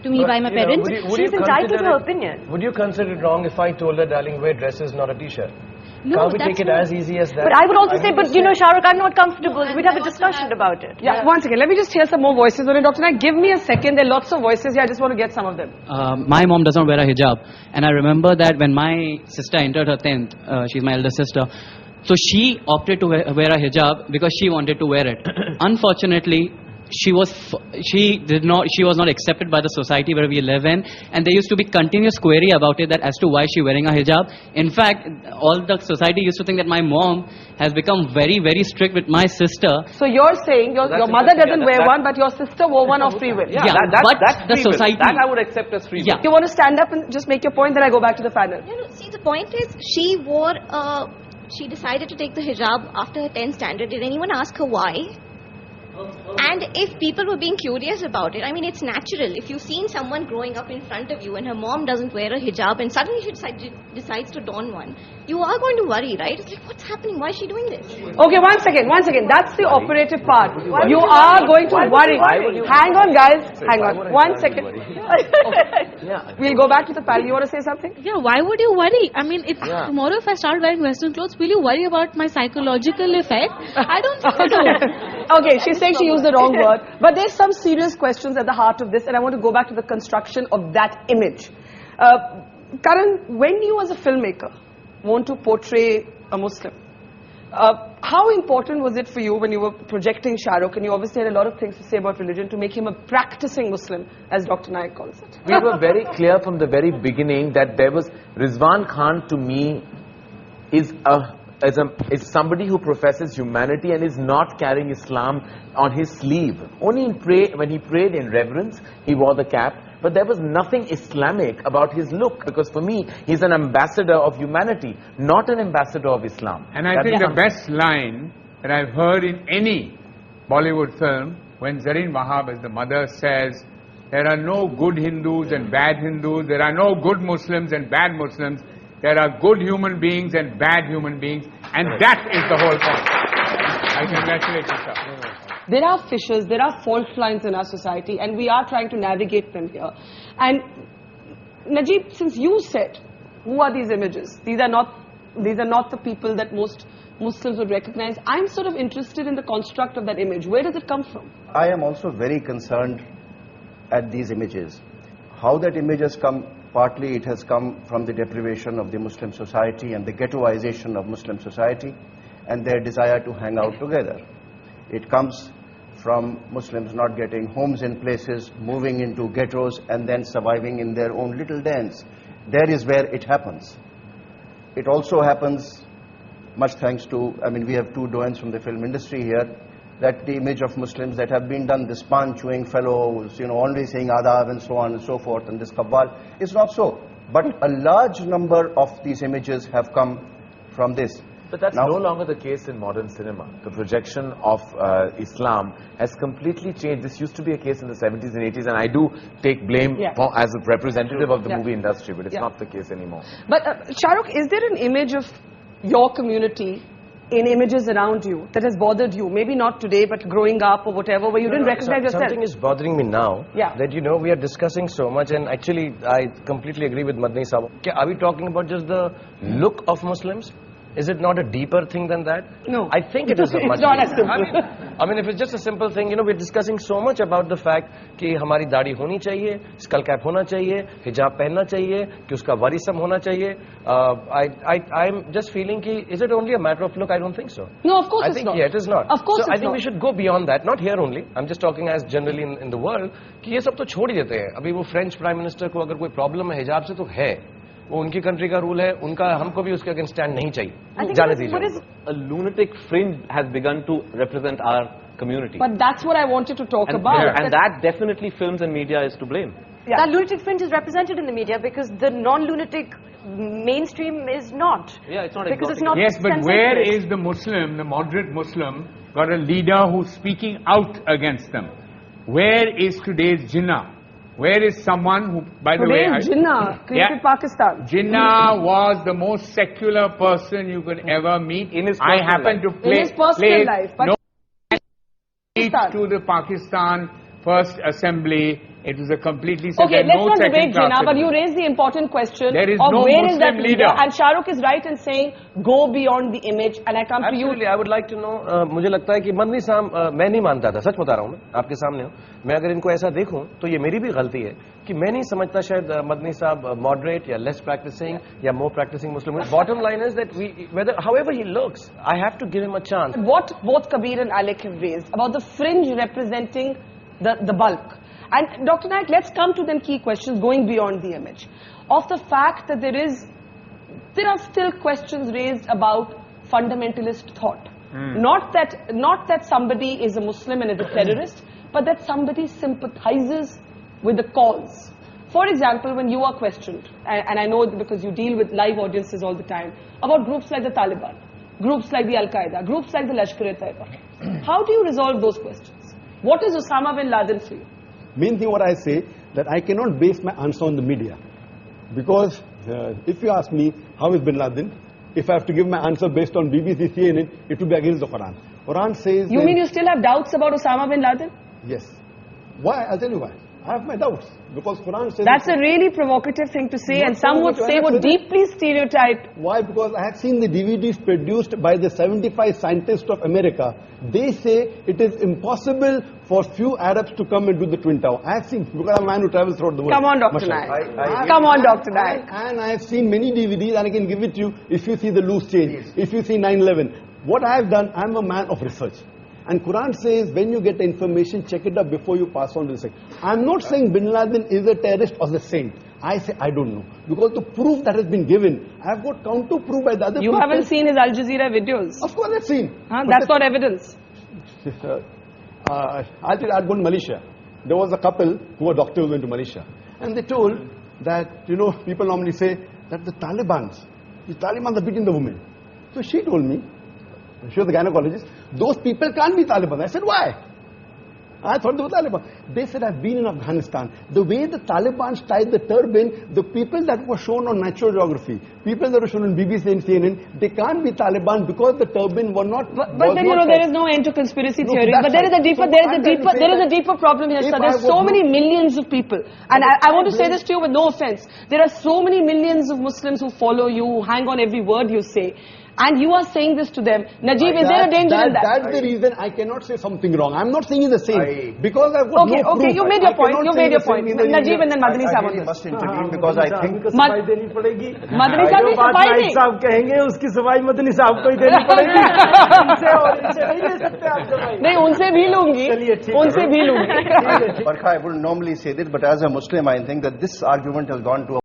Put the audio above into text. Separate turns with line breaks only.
to me by my parents.
She's entitled to her opinion.
Would you consider it wrong if I told her, darling, wear dresses, not a t-shirt?
No,
Can't we take it as easy as that?
But I would also say, but you know, Shahrukh, I'm not comfortable. We'd have a discussion about it.
Yeah, one second. Let me just hear some more voices. Dr. Naik, give me a second. There are lots of voices here. I just want to get some of them.
My mom doesn't wear a hijab. And I remember that when my sister entered her 10th, she's my elder sister, so she opted to wear a hijab because she wanted to wear it. Unfortunately, she was not accepted by the society where we live in, and there used to be continuous query about it, that as to why she wearing a hijab. In fact, all the society used to think that my mom has become very, very strict with my sister.
So you're saying your mother doesn't wear one, but your sister wore one of free will.
Yeah, that's the society.
That I would accept as free will.
Yeah. You want to stand up and just make your point, then I go back to the panel.
No, see, the point is, she decided to take the hijab after her 10th standard. Did anyone ask her why? And if people were being curious about it, I mean, it's natural. If you've seen someone growing up in front of you and her mom doesn't wear a hijab and suddenly she decides to don one, you are going to worry, right? It's like, what's happening? Why is she doing this?
Okay, one second. That's the operative part. You are going to worry. Hang on, guys. Hang on. 1 second. We'll go back to the panel. You want to say something?
Yeah, why would you worry? I mean, if tomorrow if I start wearing Western clothes, will you worry about my psychological effect? I don't think so.
Okay, she's saying she used the wrong word. But there's some serious questions at the heart of this, and I want to go back to the construction of that image. Karan, when you as a filmmaker want to portray a Muslim, how important was it for you when you were projecting Shahrukh, and you obviously had a lot of things to say about religion, to make him a practicing Muslim, as Dr. Naik calls it?
We were very clear from the very beginning that there was Rizwan Khan, to me, is somebody who professes humanity and is not carrying Islam on his sleeve. Only when he prayed in reverence, he wore the cap. But there was nothing Islamic about his look, because for me, he's an ambassador of humanity, not an ambassador of Islam.
And I think the best line that I've heard in any Bollywood film, when Zareen Wahab, as the mother, says, there are no good Hindus and bad Hindus, there are no good Muslims and bad Muslims, there are good human beings and bad human beings, and that is the whole point. I congratulate you, sir.
There are fissures, there are fault lines in our society, and we are trying to navigate them here. And Najib, since you said, who are these images? These are not the people that most Muslims would recognize. I'm sort of interested in the construct of that image. Where does it come from?
I am also very concerned at these images. How that image has come, partly it has come from the deprivation of the Muslim society and the ghettoization of Muslim society and their desire to hang out together. It comes from Muslims not getting homes in places, moving into ghettos and then surviving in their own little dens. There is where it happens. It also happens, much thanks to, I mean, we have two doyens from the film industry here, that the image of Muslims that have been done, this pan-chewing fellows, you know, only saying adab and so on and so forth, and this qawwal, is not so. But a large number of these images have come from this.
But that's no longer the case in modern cinema. The projection of Islam has completely changed. This used to be a case in the 70s and 80s, and I do take blame as a representative of the movie industry, but it's not the case anymore.
But Shahrukh, is there an image of your community in images around you that has bothered you? Maybe not today, but growing up or whatever, where you didn't recognize yourself?
Something is bothering me now, that, you know, we are discussing so much, and actually I completely agree with Madni Sahab. Are we talking about just the look of Muslims? Is it not a deeper thing than that?
No.
I think it is a much
not as simple.
I mean, if it's just a simple thing, you know, we're discussing so much about the fact कि हमारी दाढ़ी होनी चाहिए, skull cap होना चाहिए, hijab पहनना चाहिए, कि उसका warism होना चाहिए. I'm just feeling कि is it only a matter of look? I don't think so.
No, of course
it's not. I think it is not.
Of course
so I think we should go beyond that. Not here only. I'm just talking as generally in the world कि ये सब तो छोड़ ही देते हैं. अभी वो French Prime Minister को अगर कोई problem है हिजाब से तो है. वो उनकी कंट्री का रूल है, उनका हमको भी उसके अगेंस्ट स्टैंड नहीं चाहिए. जाने दीजिए.
A lunatic fringe has begun to represent our community.
But that's what I wanted to talk about.
And that definitely films and media is to blame.
That lunatic fringe is represented in the media because the non-lunatic mainstream is not.
Yeah, it's not
because it's not.
Yes, but where is the Muslim, the moderate Muslim, got a leader who's speaking out against them? Where is today's Jinnah? Where is someone who, by the way...
Jinnah created Pakistan.
Jinnah was the most secular person you could ever meet.
In his
I happened to play...
In his personal life. But
to the Pakistan First Assembly It was a completely... So
Okay,
there are
let's
no
not
second
debate
class
Jinnah, but you
citizens.
raised the important question
There is
of
no
where is that
Muslim
leader?
leader.
And Shahrukh is right in saying, go beyond the image. And I come
Absolutely,
to you.
I would like to know. मुझे लगता है कि मदनी साहब मैं नहीं मानता था, सच बता रहा हूँ मैं आपके सामने हूँ. मैं अगर इनको ऐसा देखूं तो ये मेरी भी गलती है कि मैं नहीं समझता शायद मदनी साहब moderate या less practicing या more practicing Muslim. Bottom line is that however he looks, I have to give him a chance.
What both Kabir and Alec have raised about the fringe representing the bulk. And Dr. Naik, let's come to them key questions going beyond the image. Of the fact that there are still questions raised about fundamentalist thought. Not that somebody is a Muslim and is a terrorist, but that somebody sympathizes with the cause. For example, when you are questioned, and I know because you deal with live audiences all the time, about groups like the Taliban, groups like the Al-Qaeda, groups like the Lashkar-e-Taiba, how do you resolve those questions? What is Osama bin Laden for you?
Main thing what I say, that I cannot base my answer on the media. Because if you ask me, how is bin Laden? If I have to give my answer based on BBC, CNN, it will be against the Quran. Quran says...
You mean you still have doubts about Osama bin Laden?
Yes. Why? I'll tell you why. I have my doubts. Because Quran says...
That's a really provocative thing to say, and some would say would deeply stereotype.
Why? Because I have seen the DVDs produced by the 75 scientists of America. They say it is impossible for few Arabs to come and do the Twin Tower. I have seen, because I'm a man who travels throughout the world.
Come on, Dr. Naik. Come on, Dr. Naik.
And I have seen many DVDs, and I can give it to you if you see the loose change, if you see 9/11. What I have done, I'm a man of research. And Quran says, when you get information, check it up before you pass on to the second. I'm not saying bin Laden is a terrorist or a saint. I say, I don't know. Because the proof that has been given, I've got counter proof by the other people.
You haven't seen his Al Jazeera videos?
Of course I've seen.
That's not evidence.
I'll tell you, I'd gone to Malaysia. There was a couple who were doctors who went to Malaysia. And they told that, people normally say that the Taliban are beating the women. So she told me, she was a gynecologist, those people can't be Taliban. I said, why? I thought they were Taliban. They said, I've been in Afghanistan. The way the Taliban tied the turban, the people that were shown on Natural Geography, people that were shown on BBC and CNN, they can't be Taliban because the turban were not...
But then, there is no end to conspiracy theories. But there is a deeper problem here, sir. There's so many millions of people. And I want to say this to you with no offense. There are so many millions of Muslims who follow you, who hang on every word you say. And you are saying this to them. Najib, is there a danger in that?
That's the reason I cannot say something wrong. I'm not saying he's the same. Because I've got no proof.
Okay, you made your point. Najib and then Madani Sahib.
I really must intervene because I think...
Madani Sahib is surviving.
साहब कहेंगे उसकी सफाई मदनी साहब को ही देनी पड़ेगी इनसे और इनसे नहीं ले सकते आप सफाई
नहीं उनसे भी लूंगी
Barkha, I wouldn't normally say this, but as a Muslim, I think that this argument has gone to a